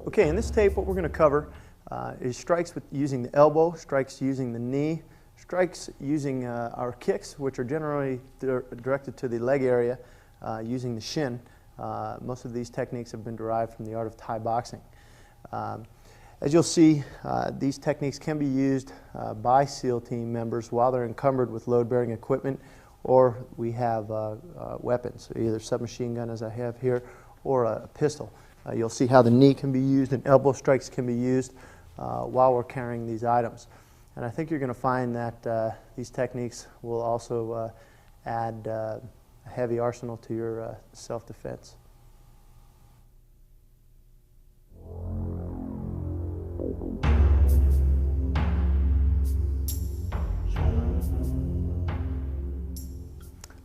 Okay, in this tape what we're going to cover is strikes using the elbow, strikes using the knee, strikes using our kicks, which are generally directed to the leg area, using the shin. Most of these techniques have been derived from the art of Thai boxing. As you'll see, these techniques can be used by SEAL team members while they're encumbered with load-bearing equipment, or we have weapons, either submachine gun as I have here, or a pistol. You'll see how the knee can be used and elbow strikes can be used while we're carrying these items. And I think you're going to find that these techniques will also add a heavy arsenal to your self-defense.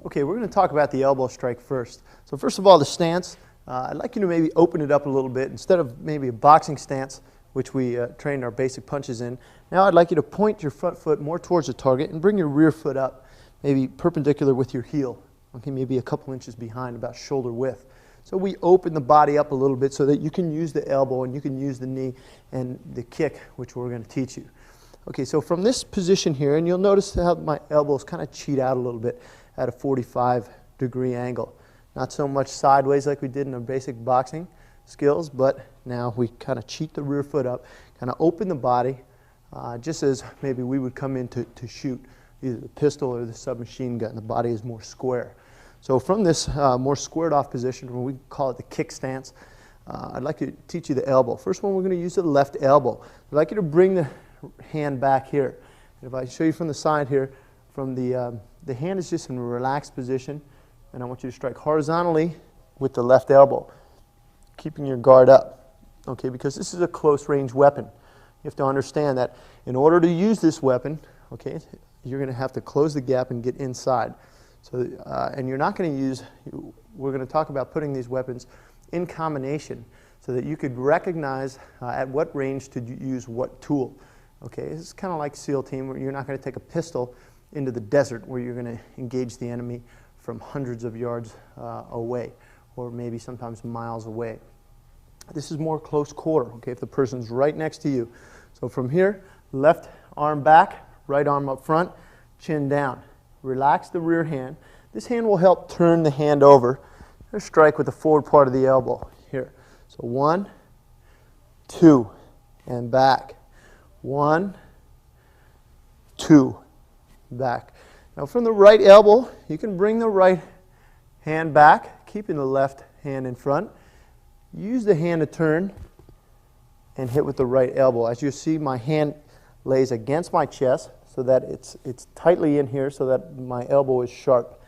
Okay, we're going to talk about the elbow strike first. So first of all, the stance. I'd like you to maybe open it up a little bit. Instead of maybe a boxing stance, which we trained our basic punches in, now I'd like you to point your front foot more towards the target and bring your rear foot up, maybe perpendicular with your heel. Okay, maybe a couple inches behind, about shoulder width. So we open the body up a little bit so that you can use the elbow and you can use the knee and the kick, which we're going to teach you. Okay, so from this position here, and you'll notice how my elbows kind of cheat out a little bit at a 45-degree angle. Not so much sideways like we did in our basic boxing skills, but now we kind of cheat the rear foot up, kind of open the body, just as maybe we would come in to shoot either the pistol or the submachine gun. The body is more square. So from this more squared off position, or we call it the kick stance, I'd like to teach you the elbow. First one, we're going to use the left elbow. I'd like you to bring the hand back here. And if I show you from the side here, from the hand is just in a relaxed position, and I want you to strike horizontally with the left elbow, keeping your guard up, okay, because this is a close range weapon. You have to understand that in order to use this weapon, okay, you're going to have to close the gap and get inside. So, and you're not going to use, we're going to talk about putting these weapons in combination so that you could recognize at what range to use what tool. Okay, this is kind of like SEAL team, where you're not going to take a pistol into the desert where you're going to engage the enemy from hundreds of yards away, or maybe sometimes miles away. This is more close quarter, okay, if the person's right next to you. So from here, left arm back, right arm up front, chin down. Relax the rear hand. This hand will help turn the hand over. Strike with the forward part of the elbow here. So 1, 2, and back. 1, 2, back. Now from the right elbow, you can bring the right hand back, keeping the left hand in front. Use the hand to turn and hit with the right elbow. As you see, my hand lays against my chest so that it's tightly in here so that my elbow is sharp.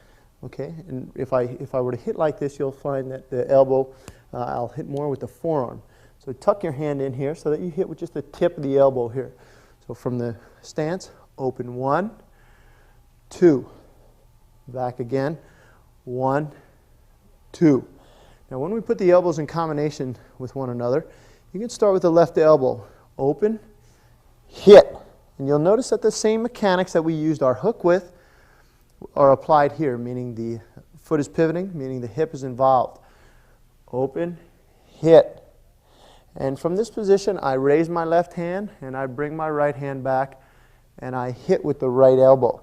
Okay, and if I were to hit like this, you'll find that the elbow, I'll hit more with the forearm. So tuck your hand in here so that you hit with just the tip of the elbow here. So from the stance, open 1, 2, back again, 1, 2. Now when we put the elbows in combination with one another, you can start with the left elbow, open, hit. And you'll notice that the same mechanics that we used our hook with are applied here, meaning the foot is pivoting, meaning the hip is involved. Open, hit. And from this position, I raise my left hand and I bring my right hand back and I hit with the right elbow.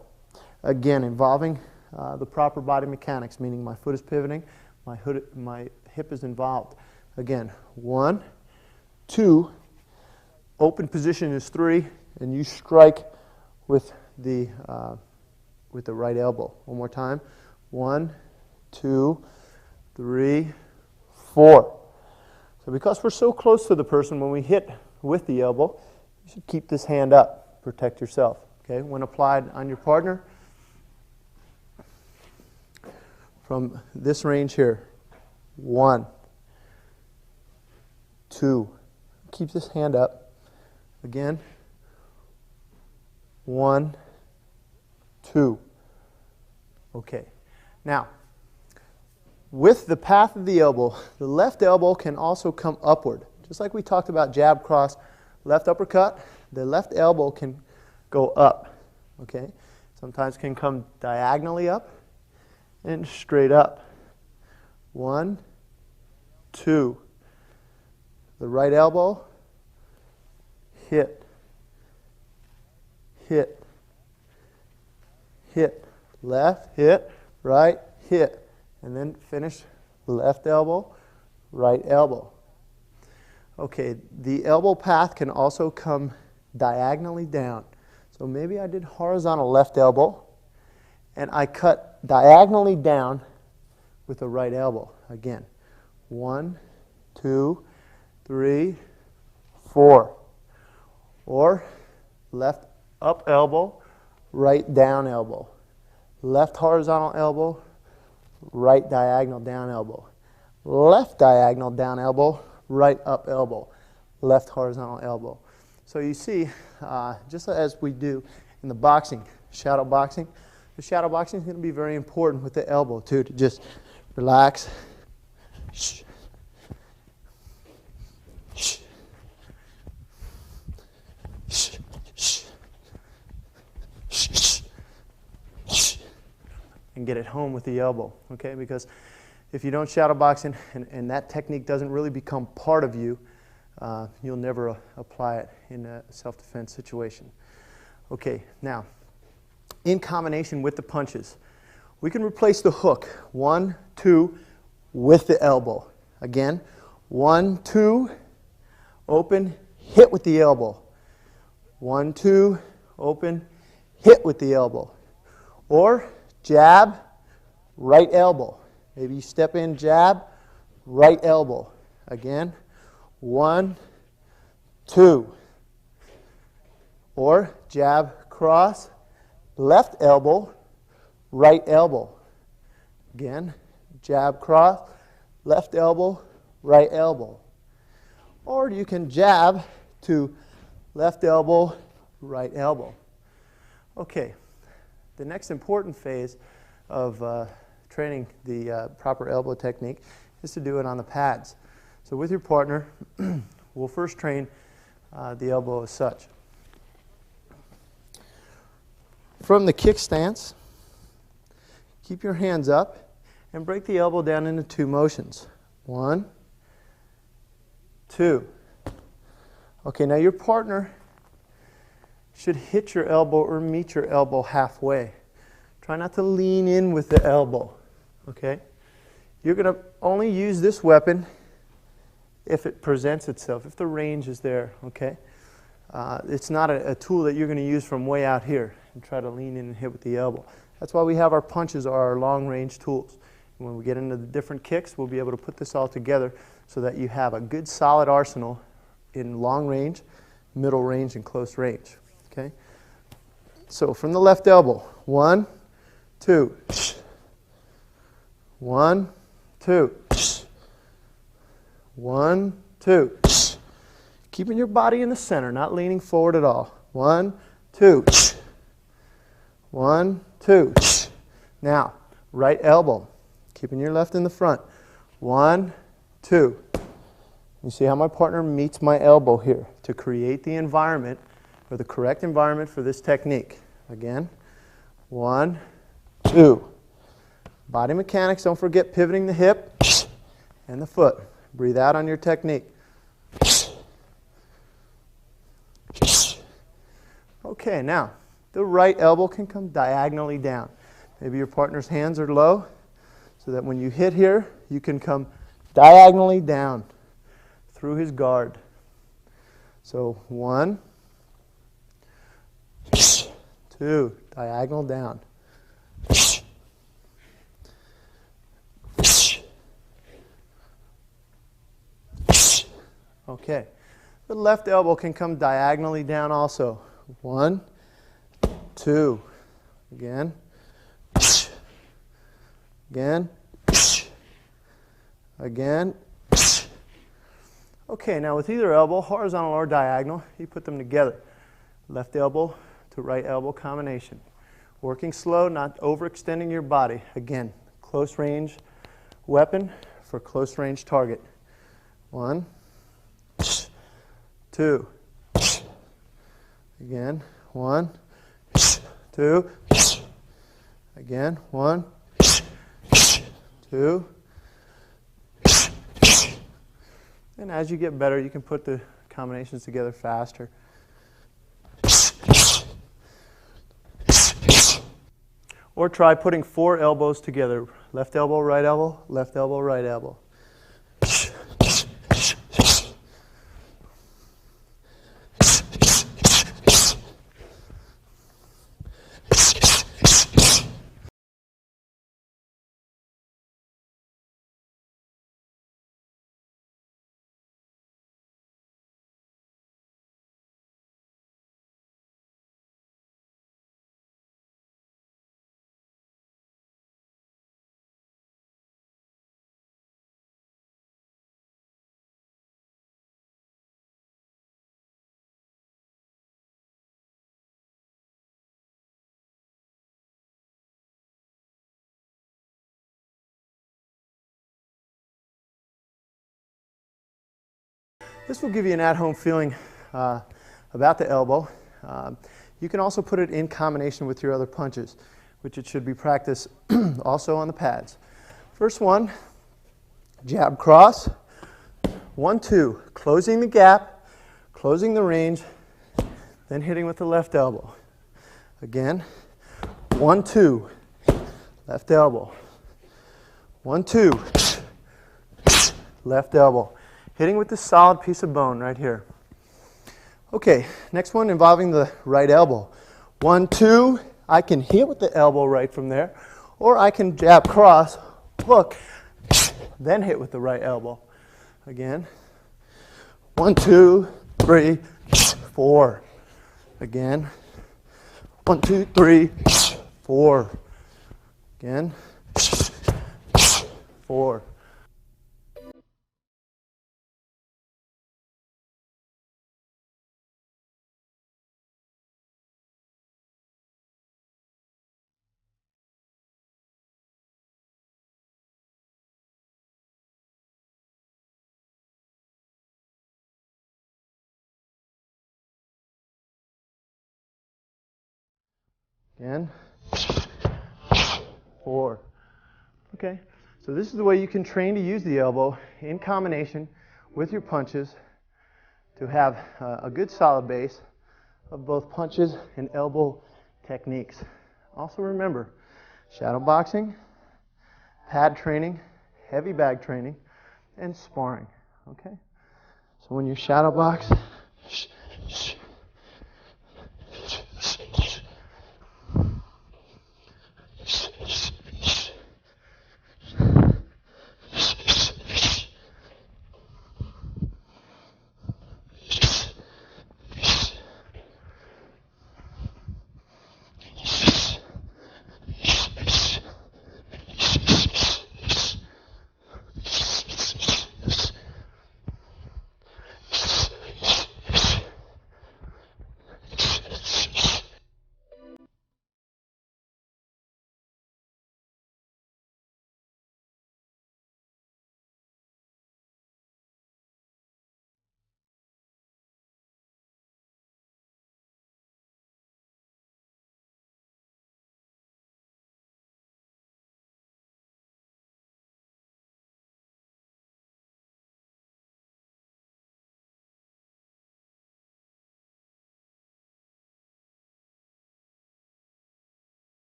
Again, involving the proper body mechanics, meaning my foot is pivoting, my hip is involved. Again, 1, 2, open position is 3, and you strike with the right elbow. One more time. 1, 2, 3, 4. So because we're so close to the person, when we hit with the elbow, you should keep this hand up. Protect yourself. Okay? When applied on your partner, from this range here, 1, 2, keep this hand up. Again, 1, 2. Okay. Now, with the path of the elbow, the left elbow can also come upward. Just like we talked about jab, cross, left uppercut, the left elbow can go up. Okay? It's Sometimes can come diagonally up and straight up. 1, 2. The right elbow, hit, hit, hit. Left, hit, right, hit. And then finish left elbow, right elbow. Okay, the elbow path can also come diagonally down. So maybe I did horizontal left elbow, and I cut diagonally down with the right elbow. Again, 1, 2, 3, 4. Or left up elbow, right down elbow. Left horizontal elbow, right diagonal down elbow. Left diagonal down elbow, right up elbow. Left horizontal elbow. So you see, just as we do in the boxing, shadow boxing, the shadow boxing is going to be very important with the elbow too, to just relax. Shh. Shh. Shh. Shh. Shh. Shh. And get it home with the elbow, okay? Because if you don't shadow box and that technique doesn't really become part of you, you'll never apply it in a self-defense situation. Okay, now, in combination with the punches, we can replace the hook, 1, 2, with the elbow. Again, 1, 2, open, hit with the elbow. 1, 2, open, hit with the elbow. Or jab, right elbow. Maybe you step in, jab, right elbow. Again, 1, 2. Or jab, cross, left elbow, right elbow. Again, jab, cross, left elbow, right elbow. Or you can jab to left elbow, right elbow. Okay, the next important phase of training the proper elbow technique is to do it on the pads. So with your partner, we'll first train the elbow as such. From the kick stance, keep your hands up and break the elbow down into 2 motions. 1, 2. Okay, now your partner should hit your elbow or meet your elbow halfway. Try not to lean in with the elbow, okay? You're going to only use this weapon if it presents itself, if the range is there, okay? It's not a tool that you're going to use from way out here and try to lean in and hit with the elbow. That's why we have our punches or our long-range tools. And when we get into the different kicks, we'll be able to put this all together so that you have a good solid arsenal in long range, middle range, and close range, okay? So from the left elbow, 1, 2. 1, 2. 1, 2. Keeping your body in the center, not leaning forward at all. 1, 2. 1, 2. Now, right elbow, keeping your left in the front. 1, 2. You see how my partner meets my elbow here to create the environment, or the correct environment for this technique. Again, 1, 2. Body mechanics, don't forget pivoting the hip and the foot. Breathe out on your technique. Okay, now, the right elbow can come diagonally down. Maybe your partner's hands are low, so that when you hit here, you can come diagonally down through his guard. So 1, 2, diagonal down. Okay, the left elbow can come diagonally down also. 1, 2, again, again, again. Okay, now with either elbow, horizontal or diagonal, you put them together. Left elbow to right elbow combination. Working slow, not overextending your body. Again, close range weapon for close range target. 1, 2. Again, 1, 2. Again, 1, 2. And as you get better, you can put the combinations together faster. Or try putting 4 elbows together. Left elbow, right elbow, left elbow, right elbow. This will give you an at-home feeling about the elbow. You can also put it in combination with your other punches, which it should be practiced also on the pads. First one, jab cross. 1, 2, closing the gap, closing the range, then hitting with the left elbow. Again, 1, 2, left elbow. 1, 2, left elbow. Hitting with this solid piece of bone right here. Okay, next one involving the right elbow. 1, 2, I can hit with the elbow right from there, or I can jab cross, hook, then hit with the right elbow. Again, 1, 2, 3, 4. Again, 1, 2, 3, 4. Again, 4. Again, 4. Okay, so this is the way you can train to use the elbow in combination with your punches to have a good solid base of both punches and elbow techniques. Also remember, shadow boxing, pad training, heavy bag training, and sparring. Okay, so when you shadow box,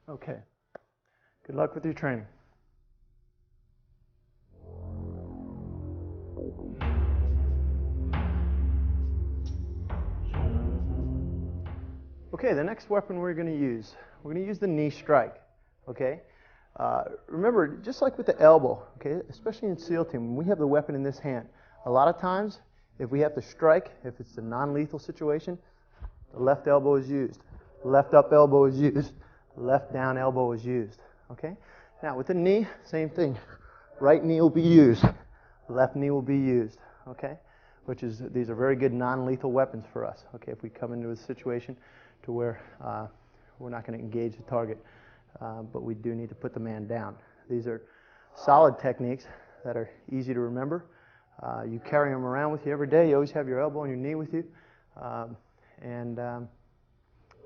okay. Good luck with your training. Okay, the next weapon we're going to use the knee strike. Okay, remember, just like with the elbow, okay, especially in SEAL team, when we have the weapon in this hand, A lot of times, if we have to strike, if it's a non-lethal situation, the left elbow is used. Left up elbow is used. Left down elbow is used. Okay? Now, with the knee, same thing. Right knee will be used. Left knee will be used. Okay? These are very good non-lethal weapons for us. Okay? If we come into a situation to where we're not going to engage the target, but we do need to put the man down. These are solid techniques that are easy to remember. You carry them around with you every day. You always have your elbow and your knee with you, and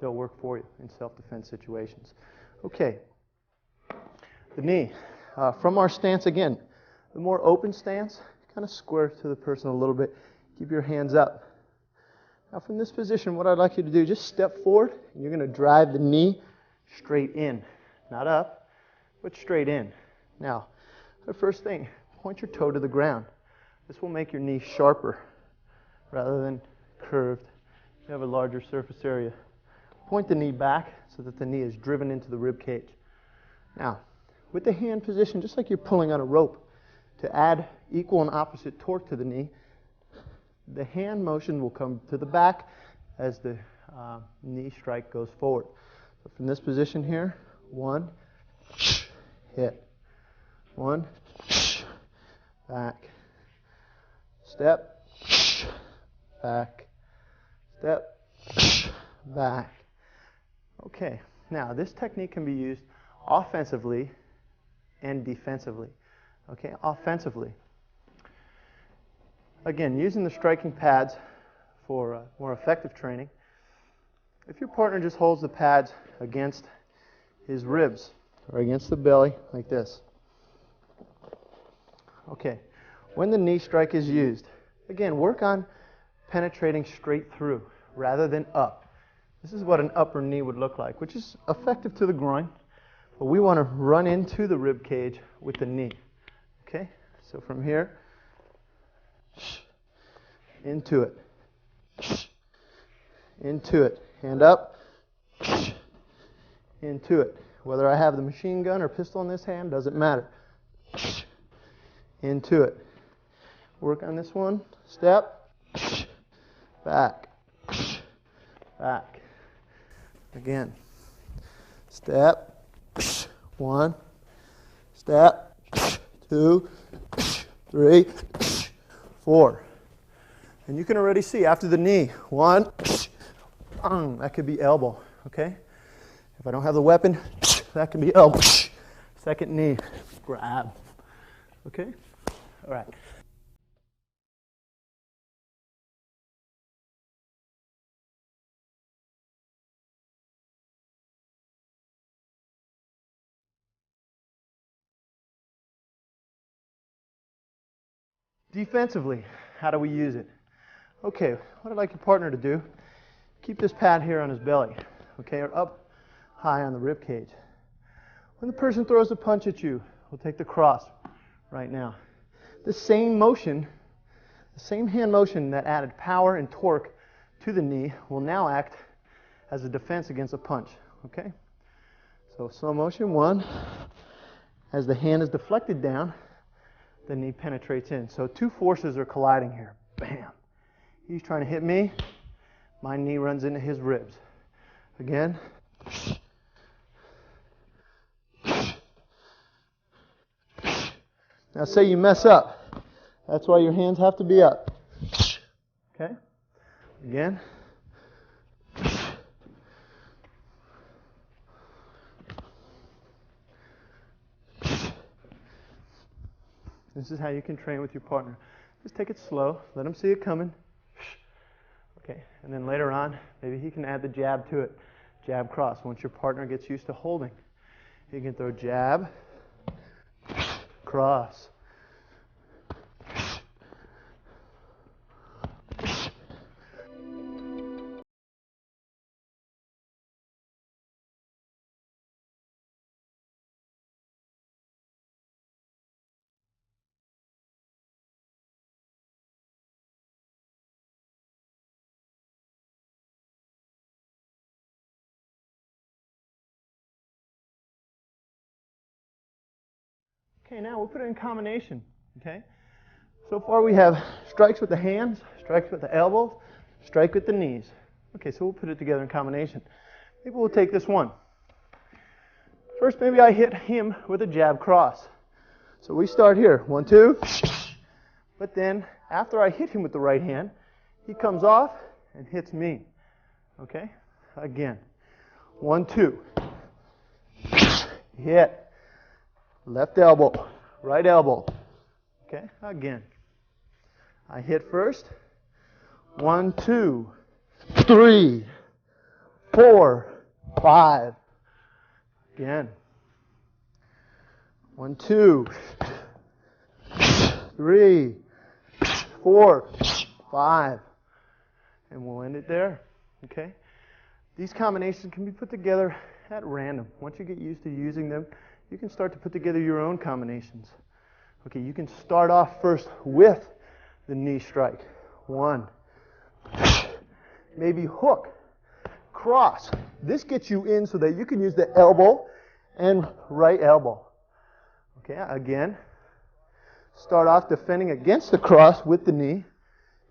they'll work for you in self-defense situations. Okay, the knee. From our stance again, the more open stance, kind of square to the person a little bit. Keep your hands up. Now from this position, what I'd like you to do, just step forward, and you're going to drive the knee straight in. Not up, but straight in. Now, the first thing, point your toe to the ground. This will make your knee sharper rather than curved. You have a larger surface area. Point the knee back so that the knee is driven into the rib cage. Now, with the hand position, just like you're pulling on a rope, to add equal and opposite torque to the knee, the hand motion will come to the back as the knee strike goes forward. So from this position here, 1, hit. 1, back. Step, back. Step, back. Okay, now this technique can be used offensively and defensively. Okay, offensively. Again, using the striking pads for more effective training. If your partner just holds the pads against his ribs or against the belly like this. Okay, when the knee strike is used, again, work on penetrating straight through rather than up. This is what an upper knee would look like, which is effective to the groin, but we want to run into the rib cage with the knee. Okay, so from here, into it, into it, hand up, into it. Whether I have the machine gun or pistol in this hand, doesn't matter. Into it. Work on this one. Step, back, back. Again. Step, 1, step, 2, 3, 4. And you can already see after the knee, 1, that could be elbow, okay? If I don't have the weapon, that can be elbow. Second knee, grab, okay? All right. Defensively, how do we use it? Okay, what I'd like your partner to do, keep this pad here on his belly, okay, or up high on the rib cage. When the person throws a punch at you, we'll take the cross right now. The same motion, the same hand motion that added power and torque to the knee will now act as a defense against a punch, okay? So slow motion, 1. As the hand is deflected down, the knee penetrates in. So two forces are colliding here. Bam. He's trying to hit me. My knee runs into his ribs. Again. Now say you mess up. That's why your hands have to be up. Okay? Again. This is how you can train with your partner. Just take it slow. Let him see it coming. Okay, and then later on, maybe he can add the jab to it. Jab, cross. Once your partner gets used to holding, he can throw jab, cross. Okay, now we'll put it in combination. Okay? So far we have strikes with the hands, strikes with the elbows, strike with the knees. Okay, so we'll put it together in combination. Maybe we'll take this one. First, maybe I hit him with a jab cross. So we start here, 1, 2. But then, after I hit him with the right hand, he comes off and hits me. Okay? Again. 1, 2. Hit. Left elbow. Right elbow. Okay? Again. I hit first. 1, 2, 3, 4, 5. Again. 1, 2, 3, 4, 5. And we'll end it there. Okay? These combinations can be put together at random. Once you get used to using them, you can start to put together your own combinations. Okay, you can start off first with the knee strike. 1. Maybe hook. Cross. This gets you in so that you can use the elbow and right elbow. Okay, again. Start off defending against the cross with the knee.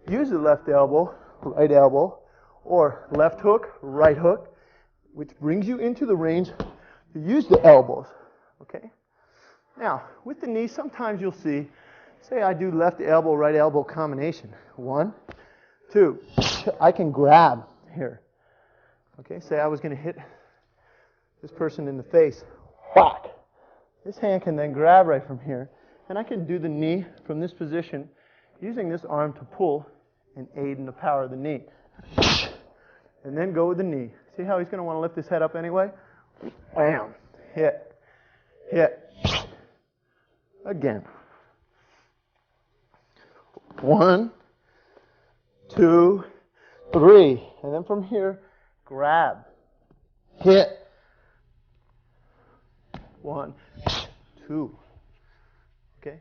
Use the left elbow, right elbow, or left hook, right hook, which brings you into the range to use the elbows. Okay? Now, with the knee, sometimes you'll see, say I do left elbow, right elbow combination. 1, 2. I can grab here. Okay, say I was going to hit this person in the face. Whack! This hand can then grab right from here, and I can do the knee from this position using this arm to pull and aid in the power of the knee. And then go with the knee. See how he's going to want to lift his head up anyway? Bam! Hit. Hit. Again. 1, 2, 3. And then from here, grab. Hit. 1, 2. Okay?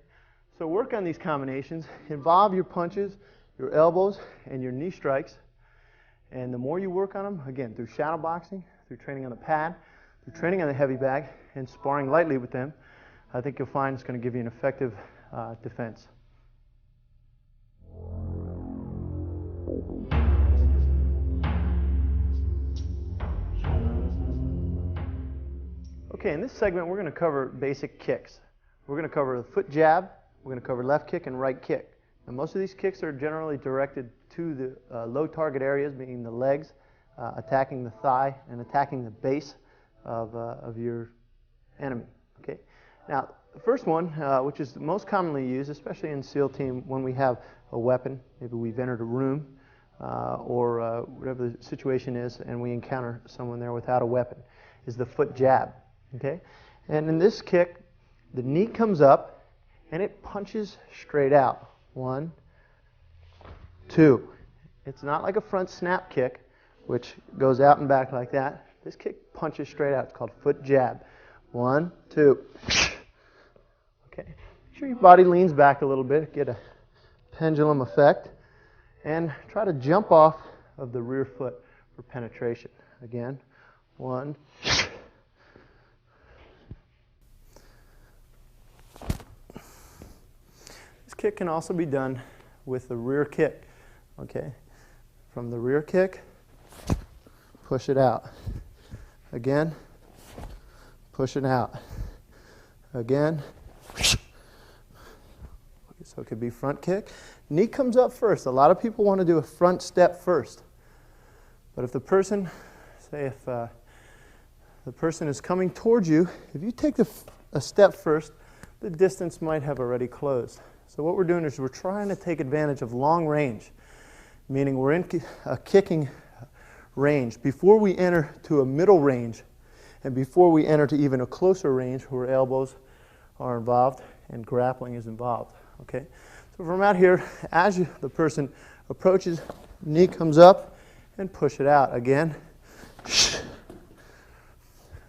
So work on these combinations. Involve your punches, your elbows, and your knee strikes. And the more you work on them, again, through shadow boxing, through training on the pad, through training on the heavy bag, and sparring lightly with them, I think you'll find it's going to give you an effective defense. Okay, in this segment, we're going to cover basic kicks. We're going to cover the foot jab, we're going to cover left kick and right kick. Now, most of these kicks are generally directed to the low target areas, meaning the legs, attacking the thigh, and attacking the base of your enemy. Okay. Now, the first one, which is most commonly used, especially in SEAL team, when we have a weapon, maybe we've entered a room, or whatever the situation is, and we encounter someone there without a weapon, is the foot jab. Okay. And in this kick, the knee comes up, and it punches straight out. 1, 2. It's not like a front snap kick, which goes out and back like that. This kick punches straight out. It's called foot jab. 1, 2. Okay. Make sure your body leans back a little bit. Get a pendulum effect. And try to jump off of the rear foot for penetration. Again. 1. This kick can also be done with the rear kick. Okay. From the rear kick, push it out. Again, push it out. Again. So it could be front kick. Knee comes up first. A lot of people want to do a front step first. But if the person, say if the person is coming towards you, if you take a step first, the distance might have already closed. So what we're doing is we're trying to take advantage of long range, meaning we're in a kicking range before we enter to a middle range and before we enter to even a closer range where elbows are involved and grappling is involved. Okay? So from out here, as the person approaches, knee comes up and push it out. Again.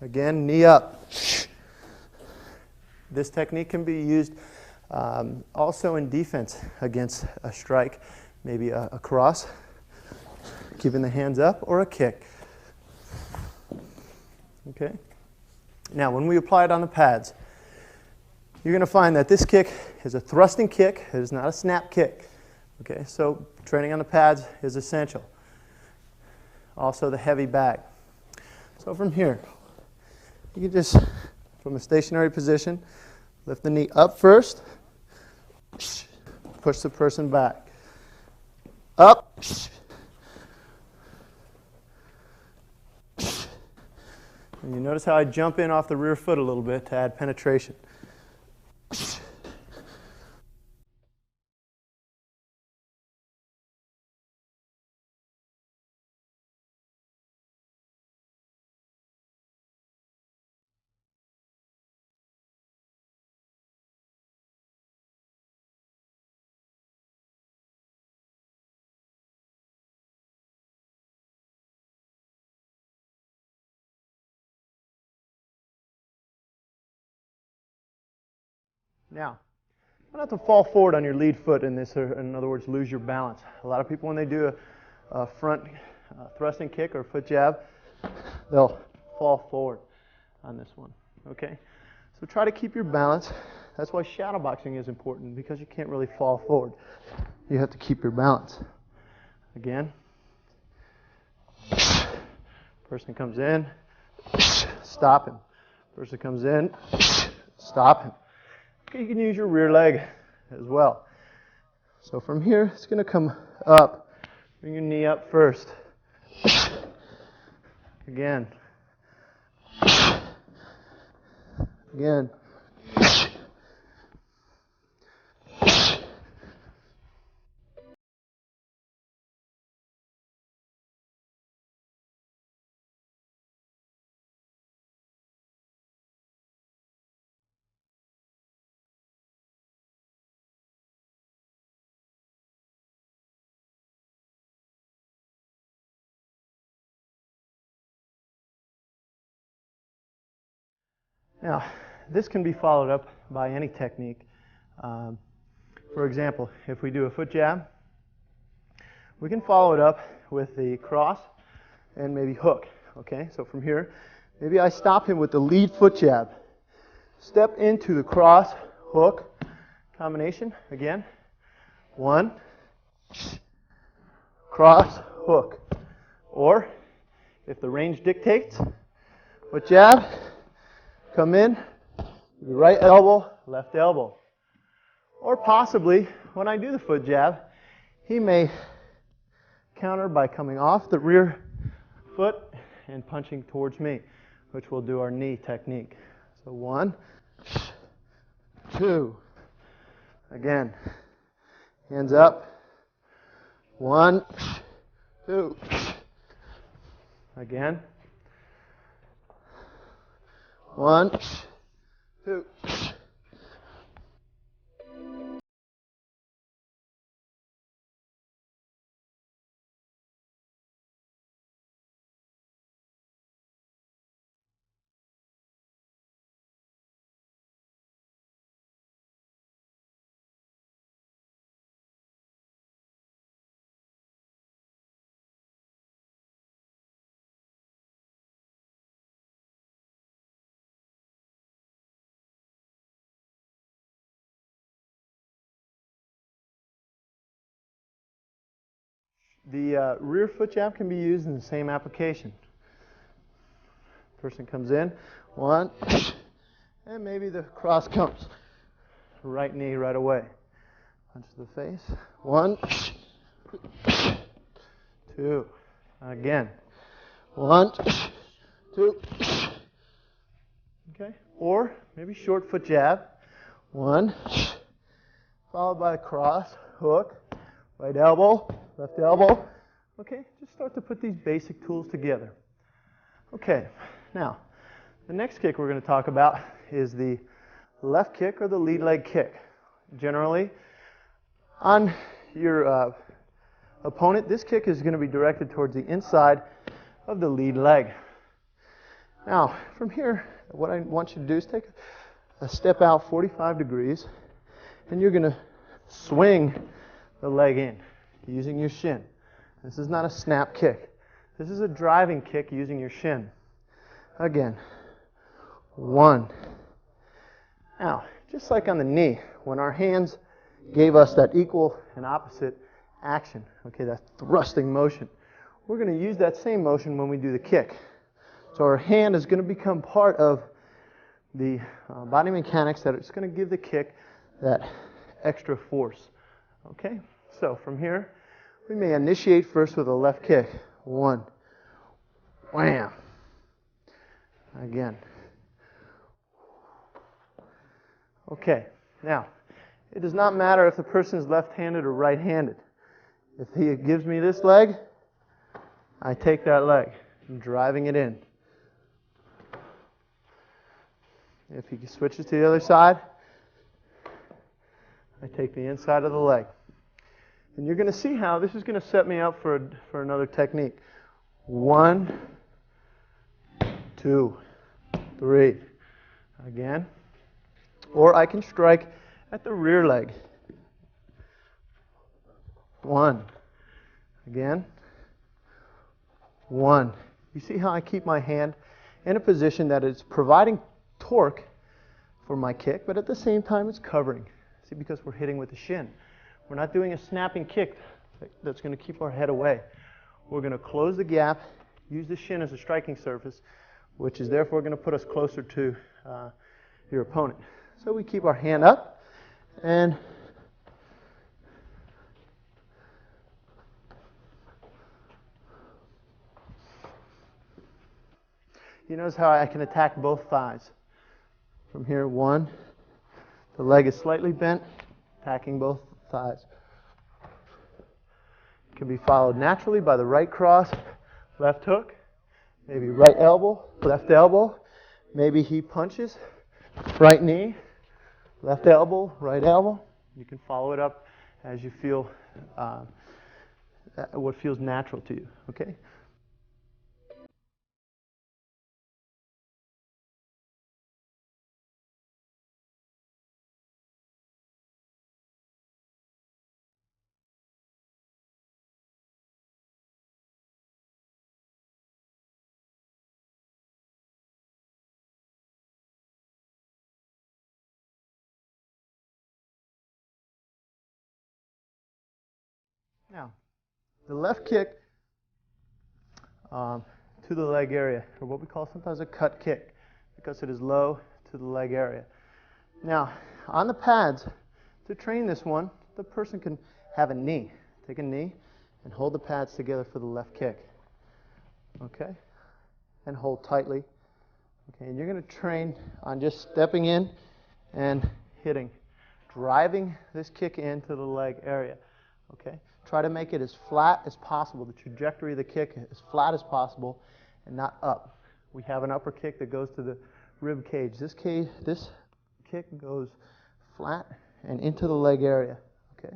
Again, knee up. This technique can be used also in defense against a strike, maybe a cross, keeping the hands up, or a kick. Okay? Now, when we apply it on the pads, you're going to find that this kick is a thrusting kick. It is not a snap kick. Okay, so training on the pads is essential. Also the heavy bag. So from here, you can just, from a stationary position, lift the knee up first, push the person back. Up, and you notice how I jump in off the rear foot a little bit to add penetration. Now, try not to fall forward on your lead foot in this, or in other words, lose your balance. A lot of people, when they do a front thrusting kick or foot jab, they'll fall forward on this one. Okay? So try to keep your balance. That's why shadow boxing is important, because you can't really fall forward. You have to keep your balance. Again. Person comes in, stop him. Person comes in, stop him. Okay, you can use your rear leg as well. So from here, it's going to come up. Bring your knee up first. Again. Again. Now, this can be followed up by any technique. For example, if we do a foot jab, we can follow it up with the cross and maybe hook. Okay, so from here, maybe I stop him with the lead foot jab. Step into the cross, hook, combination. Again, 1, cross, hook. Or, if the range dictates, foot jab, come in, right elbow, left elbow. Or possibly, when I do the foot jab, he may counter by coming off the rear foot and punching towards me, which will do our knee technique. So 1, 2. Again, hands up. 1, 2. Again. 1, 2. The rear foot jab can be used in the same application. Person comes in, 1, and maybe the cross comes. Right knee right away. Punch to the face. 1, 2. Again. 1, 2. Okay. Or maybe short foot jab. 1, followed by a cross, hook, right elbow, left elbow. Okay, just start to put these basic tools together. Okay, now, the next kick we're going to talk about is the left kick or the lead leg kick. Generally, on your opponent, this kick is going to be directed towards the inside of the lead leg. Now, from here, what I want you to do is take a step out 45 degrees, and you're going to swing the leg in using your shin. This is not a snap kick. This is a driving kick using your shin. Again, 1. Now, just like on the knee, when our hands gave us that equal and opposite action. Okay, that thrusting motion. We're going to use that same motion when we do the kick. So our hand is going to become part of the body mechanics that it's going to give the kick that extra force. Okay, so from here, we may initiate first with a left kick. 1, wham. Again. Okay, now, it does not matter if the person is left-handed or right-handed. If he gives me this leg, I take that leg. I'm driving it in. If he switches to the other side, I take the inside of the leg. And you're going to see how this is going to set me up for another technique. 1, 2, 3. Again. Or I can strike at the rear leg. 1. Again. 1. You see how I keep my hand in a position that is providing torque for my kick, but at the same time it's covering. See, because we're hitting with the shin. We're not doing a snapping kick that's going to keep our head away. We're going to close the gap, use the shin as a striking surface, which is therefore going to put us closer to your opponent. So we keep our hand up, and you notice how I can attack both thighs. From here, 1, the leg is slightly bent, attacking both thighs. It can be followed naturally by the right cross, left hook, maybe right elbow, left elbow, maybe he punches, right knee, left elbow, right elbow. You can follow it up as you feel what feels natural to you, okay? Now, the left kick to the leg area, or what we call sometimes a cut kick, because it is low to the leg area. Now, on the pads, to train this one, the person can have a knee. Take a knee and hold the pads together for the left kick. Okay? And hold tightly. Okay, and you're going to train on just stepping in and hitting, driving this kick into the leg area. Okay? Try to make it as flat as possible, the trajectory of the kick as flat as possible and not up. We have an upper kick that goes to the rib cage. This kick goes flat and into the leg area. Okay?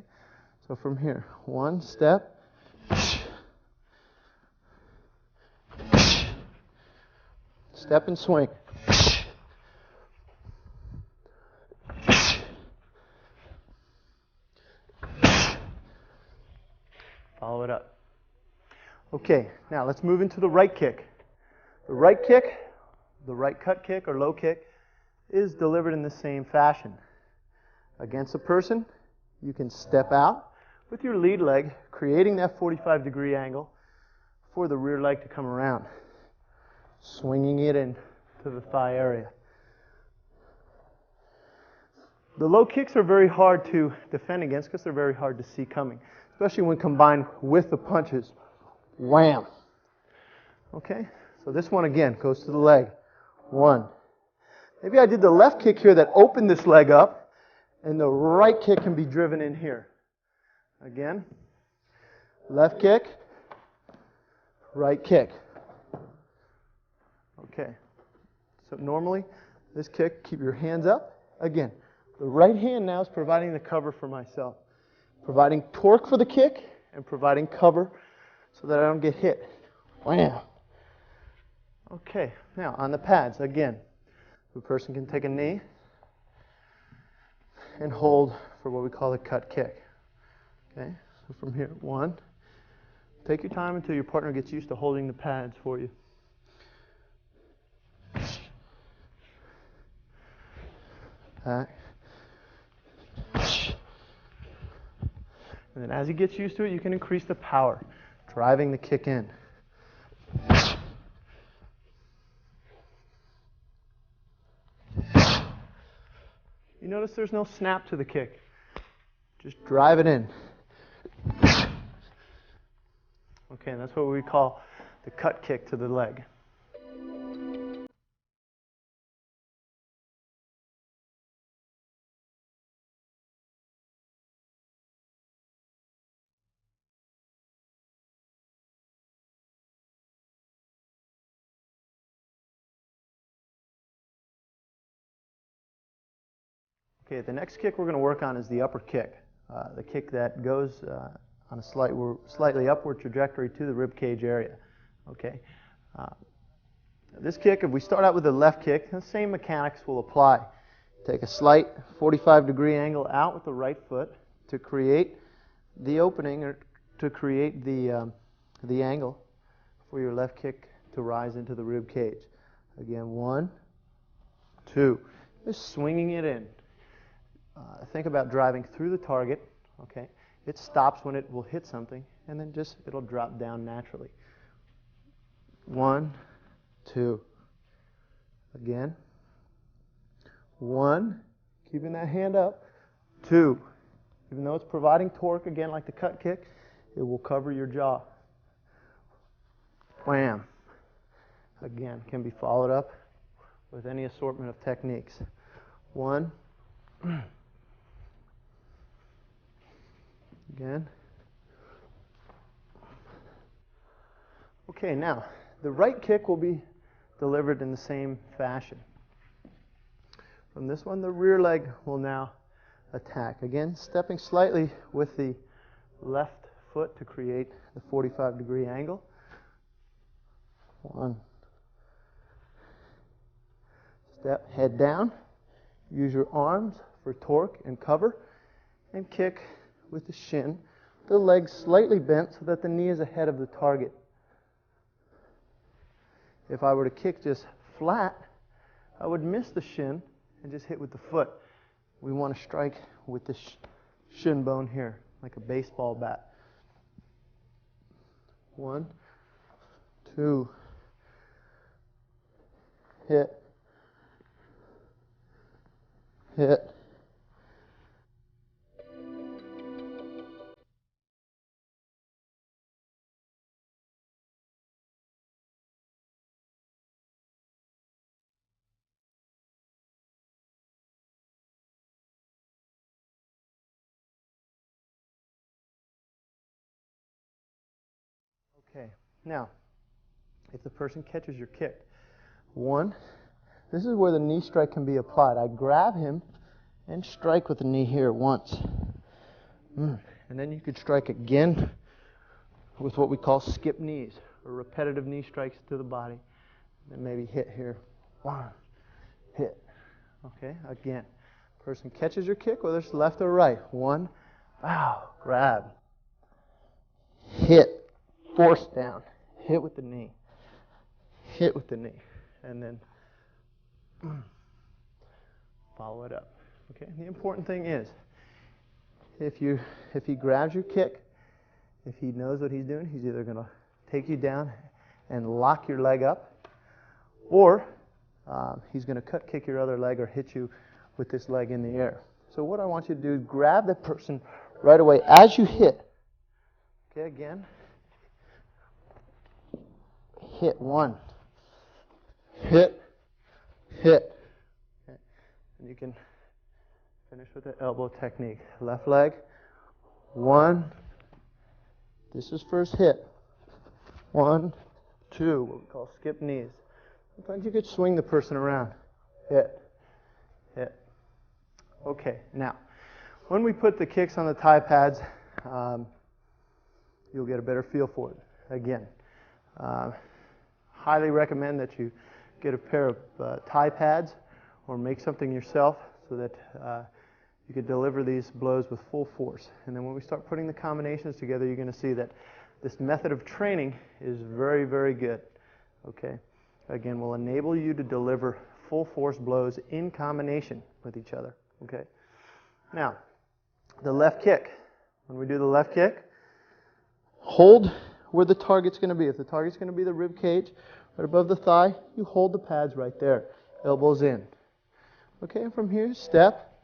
So from here, 1 step, step and swing. Follow it up. Okay, now let's move into the right kick. The right kick, the right cut kick or low kick, is delivered in the same fashion. Against a person, you can step out with your lead leg, creating that 45-degree angle for the rear leg to come around, swinging it in to the thigh area. The low kicks are very hard to defend against because they're very hard to see coming, especially when combined with the punches. Wham! Okay, so this one again goes to the leg. 1. Maybe I did the left kick here that opened this leg up, and the right kick can be driven in here. Again, left kick, right kick. Okay, so normally this kick, keep your hands up. Again, the right hand now is providing the cover for myself, providing torque for the kick and providing cover so that I don't get hit. Wham! Okay, now on the pads, again, the person can take a knee and hold for what we call a cut kick. Okay, so from here, 1. Take your time until your partner gets used to holding the pads for you. Back. And then as he gets used to it, you can increase the power, driving the kick in. You notice there's no snap to the kick. Just drive it in. Okay, and that's what we call the cut kick to the leg. Okay, the next kick we're going to work on is the upper kick. The kick that goes on a slightly upward trajectory to the rib cage area. Okay. This kick, if we start out with the left kick, the same mechanics will apply. Take a slight 45-degree angle out with the right foot to create the opening, or to create the angle for your left kick to rise into the rib cage. Again, 1, 2. Just swinging it in. Think about driving through the target. Okay, it stops when it will hit something, and then it'll drop down naturally. 1, 2. Again. 1. Keeping that hand up. 2. Even though it's providing torque, again, like the cut kick, it will cover your jaw. Wham. Again, can be followed up with any assortment of techniques. 1. Again. Okay, now, the right kick will be delivered in the same fashion. From this one, the rear leg will now attack. Again, stepping slightly with the left foot to create the 45-degree angle. 1. Step, head down. Use your arms for torque and cover, and kick with the shin, the leg slightly bent so that the knee is ahead of the target. If I were to kick just flat, I would miss the shin and just hit with the foot. We want to strike with the shin bone here, like a baseball bat. 1, 2, hit, hit. Okay, now, if the person catches your kick, 1, this is where the knee strike can be applied. I grab him and strike with the knee here once. And then you could strike again with what we call skip knees, or repetitive knee strikes to the body. And maybe hit here. 1, hit. Okay, again. Person catches your kick, whether it's left or right. 1, bow, grab. Hit. Force down. Hit with the knee. Hit with the knee. And then follow it up. Okay? The important thing is, if he grabs your kick, if he knows what he's doing, he's either going to take you down and lock your leg up, or he's going to cut kick your other leg or hit you with this leg in the air. So what I want you to do is grab the person right away as you hit. Okay, again. Hit. 1. Hit. Hit. Okay. And you can finish with the elbow technique. Left leg. 1. This is first hit. 1, 2. What we call skip knees. Sometimes you could swing the person around. Hit. Hit. Okay. Now, when we put the kicks on the thigh pads, you'll get a better feel for it. Again. Highly recommend that you get a pair of thigh pads or make something yourself so that you can deliver these blows with full force. And then when we start putting the combinations together, you're going to see that this method of training is very, very good. Okay? Again, will enable you to deliver full force blows in combination with each other. Okay? Now, the left kick. when we do the left kick, hold where the target's going to be. If the target's going to be the rib cage, right above the thigh, you hold the pads right there. Elbows in. Okay, and from here, step.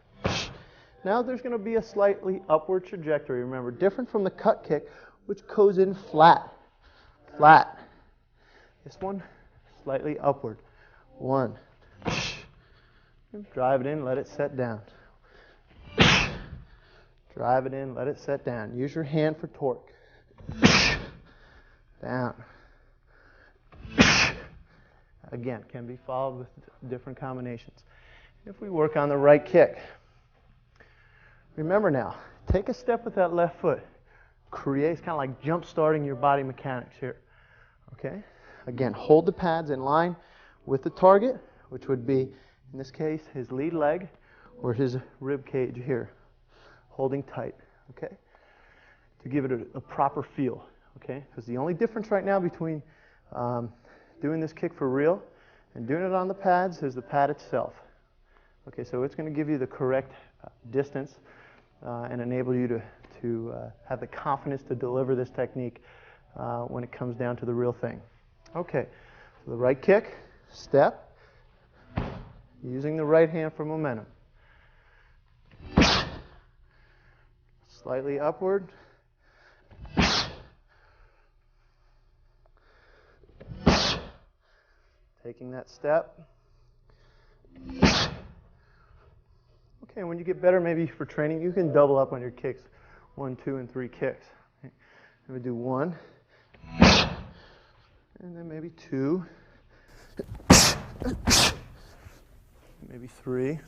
Now there's going to be a slightly upward trajectory. Remember, different from the cut kick, which goes in flat. Flat. This one, slightly upward. 1. Drive it in, let it set down. Drive it in, let it set down. Use your hand for torque. Down. Again, can be followed with different combinations. If we work on the right kick, remember now, take a step with that left foot. Create, kind of like jump starting your body mechanics here. Okay? Again, hold the pads in line with the target, which would be, in this case, his lead leg or his rib cage here. Holding tight. Okay? To give it a proper feel. Okay? Because the only difference right now between doing this kick for real and doing it on the pads is the pad itself. Okay, so it's going to give you the correct distance and enable you to have the confidence to deliver this technique when it comes down to the real thing. Okay, so the right kick, step, using the right hand for momentum. Slightly upward. Taking that step. Okay, when you get better, maybe for training, you can double up on your kicks. 1, 2, and 3 kicks. Okay. Maybe do 1, and then maybe 2, maybe 3.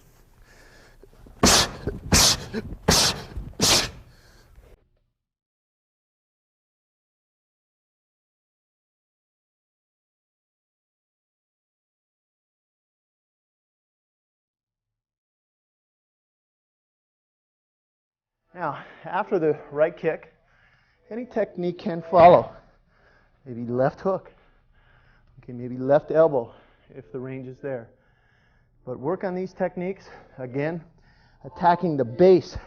Now, after the right kick, any technique can follow. Maybe left hook. Okay, maybe left elbow if the range is there. But work on these techniques, again, attacking the base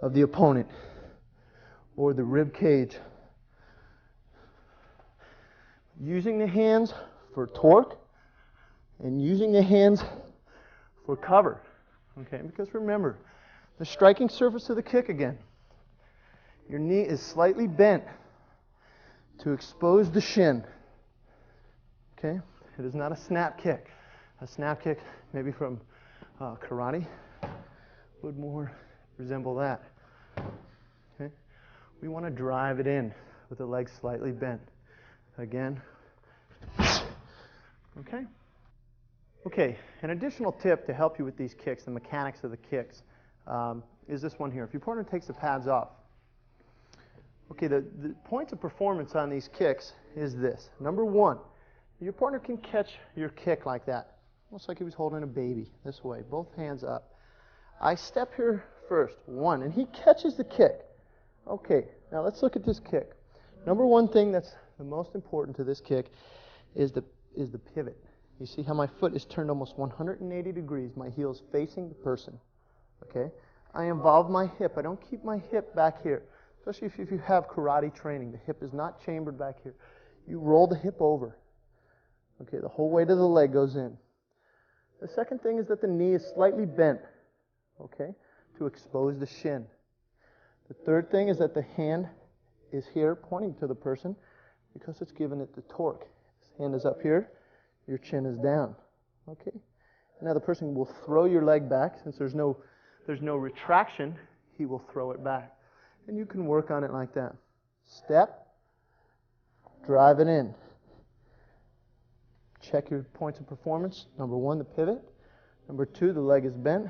of the opponent or the rib cage. Using the hands for torque and using the hands for cover. Okay, because remember, the striking surface of the kick again. Your knee is slightly bent to expose the shin. Okay? It is not a snap kick. A snap kick, maybe from karate, would more resemble that. Okay? We want to drive it in with the legs slightly bent. Again. Okay? Okay, an additional tip to help you with these kicks, the mechanics of the kicks, is this one here. If your partner takes the pads off, okay, the points of performance on these kicks is this. Number 1, your partner can catch your kick like that, almost like he was holding a baby, this way, both hands up. I step here first, 1, and he catches the kick. Okay, now let's look at this kick. Number 1 thing that's the most important to this kick is the pivot. You see how my foot is turned almost 180 degrees, my heel's facing the person. Okay? I involve my hip. I don't keep my hip back here. Especially if you have karate training. The hip is not chambered back here. You roll the hip over. Okay, the whole weight of the leg goes in. The second thing is that the knee is slightly bent. Okay? To expose the shin. The third thing is that the hand is here pointing to the person because it's giving it the torque. His hand is up here. Your chin is down. Okay? Now the person will throw your leg back. Since there's no retraction, he will throw it back. And you can work on it like that. Step, drive it in. Check your points of performance. Number 1, the pivot. Number 2, the leg is bent.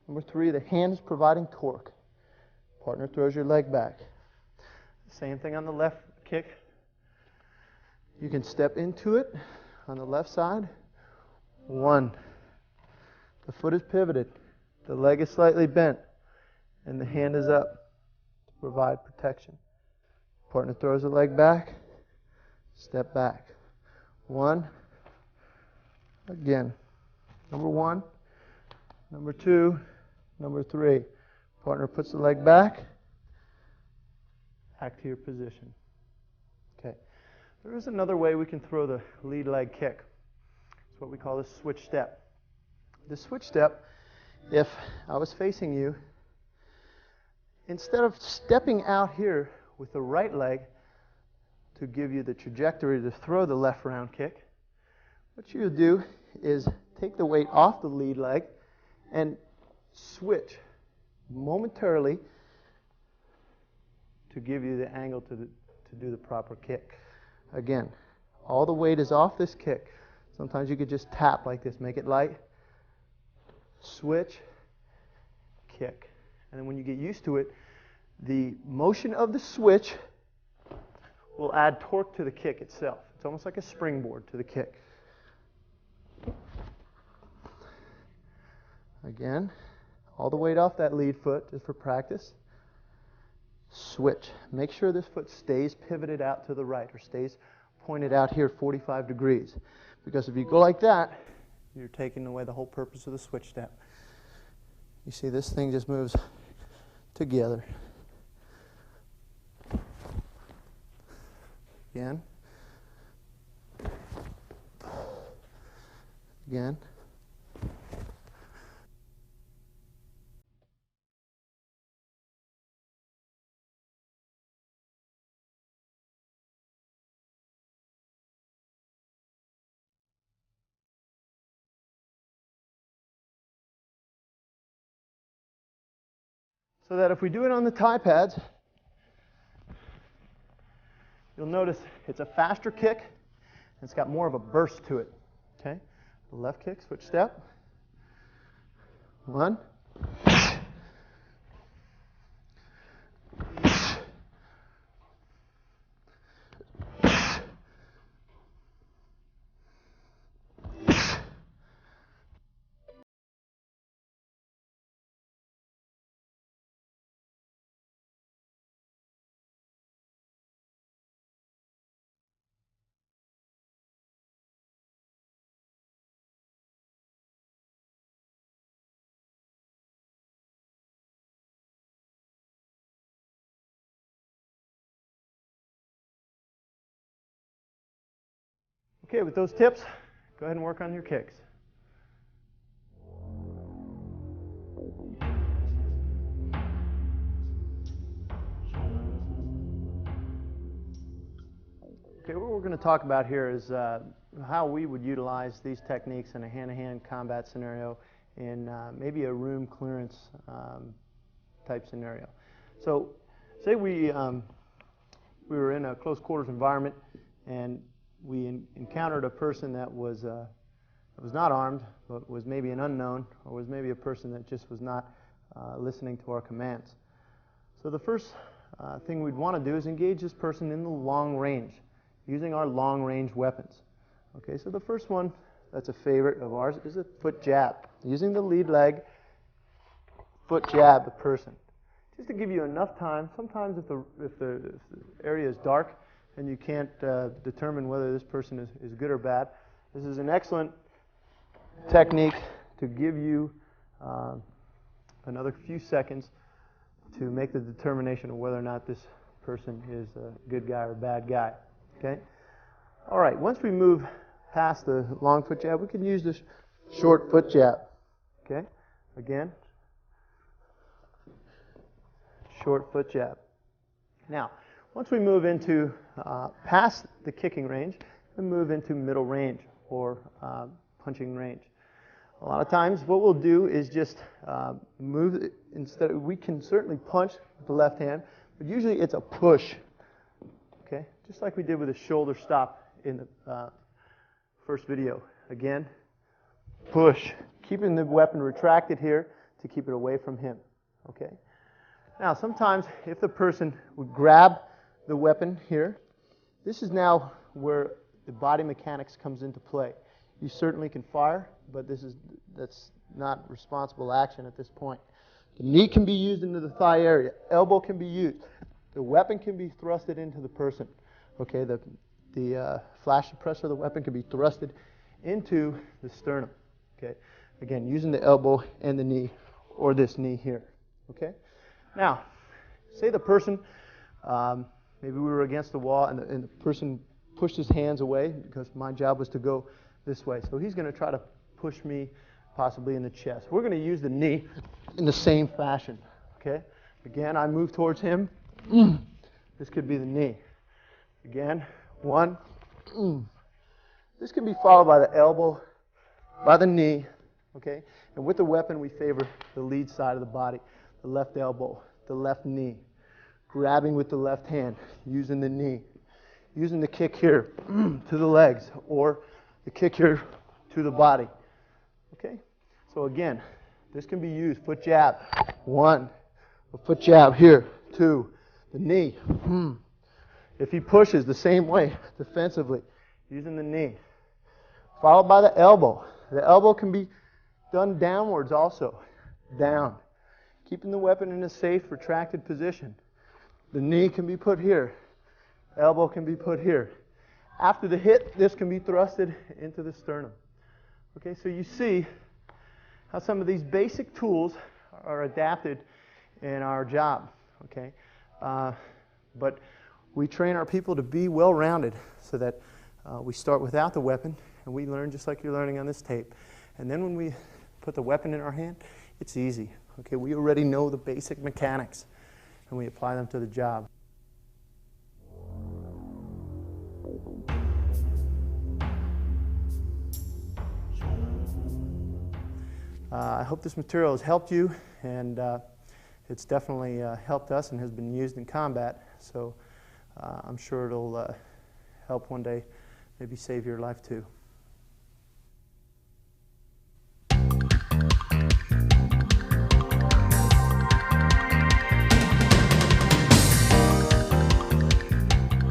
Number 3, the hand is providing torque. Partner throws your leg back. Same thing on the left kick. You can step into it on the left side. 1. The foot is pivoted. The leg is slightly bent. And the hand is up to provide protection. Partner throws the leg back. Step back. 1. Again. Number 1. Number 2. Number 3. Partner puts the leg back. back to your position. Okay. There is another way we can throw the lead leg kick. It's what we call the switch step. The switch step, if I was facing you, instead of stepping out here with the right leg to give you the trajectory to throw the left round kick, what you do is take the weight off the lead leg and switch momentarily to give you the angle to do the proper kick. Again, all the weight is off this kick. Sometimes you could just tap like this, make it light, switch, kick. And then when you get used to it, the motion of the switch will add torque to the kick itself. It's almost like a springboard to the kick. Again, all the weight off that lead foot just for practice. Switch. Make sure this foot stays pivoted out to the right or stays pointed out here 45 degrees. Because if you go like that, you're taking away the whole purpose of the switch step. You see this thing just moves together. Again. Again. So that if we do it on the tie pads, you'll notice it's a faster kick, and it's got more of a burst to it. Okay? The left kick, switch step. 1. Okay, with those tips, go ahead and work on your kicks. Okay, what we're going to talk about here is how we would utilize these techniques in a hand-to-hand combat scenario in maybe a room clearance type scenario. So, say we were in a close quarters environment and we encountered a person that was not armed, but was maybe an unknown, or was maybe a person that just was not listening to our commands. So the first thing we'd want to do is engage this person in the long range, using our long range weapons. Okay, so the first one that's a favorite of ours is a foot jab. Using the lead leg, foot jab the person. Just to give you enough time, sometimes if the area is dark, and you can't determine whether this person is good or bad, this is an excellent technique to give you another few seconds to make the determination of whether or not this person is a good guy or a bad guy. Okay? All right, once we move past the long foot jab, we can use this short foot jab. Okay? Again, short foot jab. Now, once we move into past the kicking range, we move into middle range or punching range. A lot of times what we'll do is just move, we can certainly punch with the left hand, but usually it's a push. Okay? Just like we did with a shoulder stop in the first video. Again, push. Keeping the weapon retracted here to keep it away from him. Okay? Now, sometimes if the person would grab the weapon here, this is now where the body mechanics comes into play. You certainly can fire, but that's not responsible action at this point. The knee can be used into the thigh area. Elbow can be used. The weapon can be thrusted into the person. Okay, the flash suppressor of the weapon can be thrusted into the sternum. Okay, again, using the elbow and the knee, or this knee here. Okay, now, say the person Maybe we were against the wall and the person pushed his hands away because my job was to go this way. So he's going to try to push me possibly in the chest. We're going to use the knee in the same fashion. Okay? Again, I move towards him. This could be the knee. Again, 1. This can be followed by the elbow, by the knee. Okay? And with the weapon, we favor the lead side of the body, the left elbow, the left knee. Grabbing with the left hand, using the knee. Using the kick here to the legs, or the kick here to the body. Okay? So again, this can be used. Foot jab. 1. A foot jab here. 2. The knee. If he pushes the same way, defensively, using the knee. Followed by the elbow. The elbow can be done downwards also. Down. Keeping the weapon in a safe, retracted position. The knee can be put here. Elbow can be put here. After the hit, this can be thrusted into the sternum. Okay, so you see how some of these basic tools are adapted in our job. Okay, but we train our people to be well-rounded so that we start without the weapon and we learn just like you're learning on this tape. And then when we put the weapon in our hand, it's easy. Okay, we already know the basic mechanics and we apply them to the job. I hope this material has helped you, and it's definitely helped us and has been used in combat, so I'm sure it'll help one day, maybe save your life too.